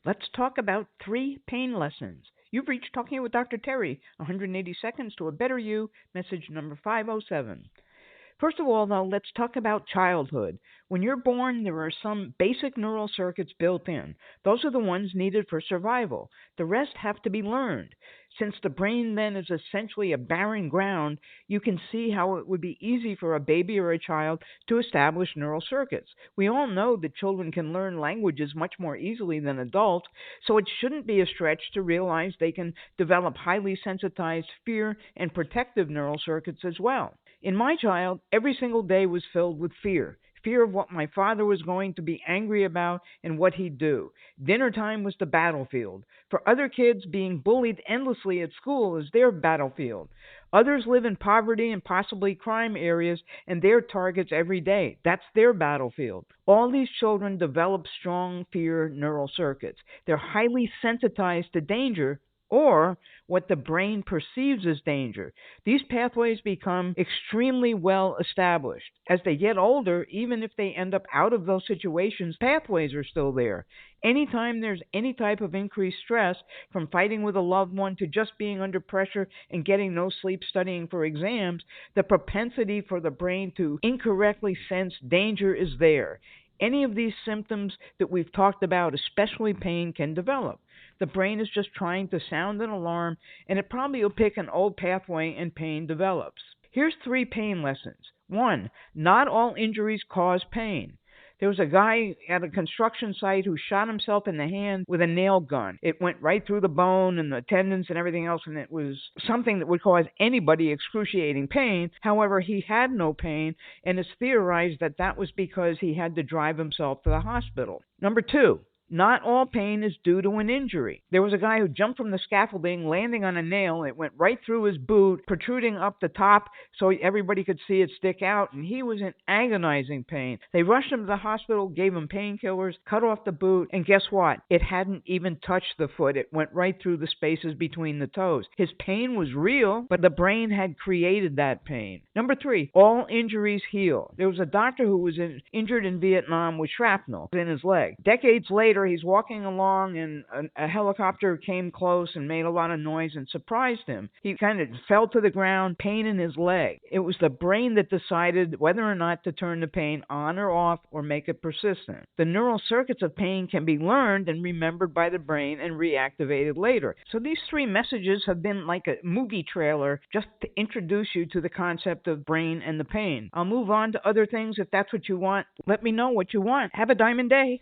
Let's talk about 3 pain lessons. You've reached Talking with Dr. Terry, 180 Seconds to a Better You, message number 507. First of all, though, let's talk about childhood. When you're born, there are some basic neural circuits built in. Those are the ones needed for survival. The rest have to be learned. Since the brain then is essentially a barren ground, you can see how it would be easy for a baby or a child to establish neural circuits. We all know that children can learn languages much more easily than adults, so it shouldn't be a stretch to realize they can develop highly sensitized fear and protective neural circuits as well. In my child, every single day was filled with fear. Fear of what my father was going to be angry about and what he'd do. Dinner time was the battlefield. For other kids, being bullied endlessly at school is their battlefield. Others live in poverty and possibly crime areas, and they're targets every day. That's their battlefield. All these children develop strong fear neural circuits. They're highly sensitized to danger or what the brain perceives as danger. These pathways become extremely well established. As they get older, even if they end up out of those situations, pathways are still there. Anytime there's any type of increased stress, from fighting with a loved one to just being under pressure and getting no sleep studying for exams, the propensity for the brain to incorrectly sense danger is there. Any of these symptoms that we've talked about, especially pain, can develop. The brain is just trying to sound an alarm, and it probably will pick an old pathway and pain develops. Here's 3 pain lessons. 1. Not all injuries cause pain. There was a guy at a construction site who shot himself in the hand with a nail gun. It went right through the bone and the tendons and everything else, and it was something that would cause anybody excruciating pain. However, he had no pain, and it's theorized that that was because he had to drive himself to the hospital. Number 2. Not all pain is due to an injury. There was a guy who jumped from the scaffolding, landing on a nail. It went right through his boot, protruding up the top so everybody could see it stick out, and he was in agonizing pain. They rushed him to the hospital, gave him painkillers, cut off the boot, and guess what? It hadn't even touched the foot. It went right through the spaces between the toes. His pain was real, but the brain had created that pain. Number 3, all injuries heal. There was a doctor who was injured in Vietnam with shrapnel in his leg. Decades later, he's walking along and a helicopter came close and made a lot of noise and surprised him. He kind of fell to the ground, pain in his leg. It was the brain that decided whether or not to turn the pain on or off or make it persistent. The neural circuits of pain can be learned and remembered by the brain and reactivated later. So these 3 messages have been like a movie trailer just to introduce you to the concept of brain and the pain. I'll move on to other things if that's what you want. Let me know what you want. Have a diamond day.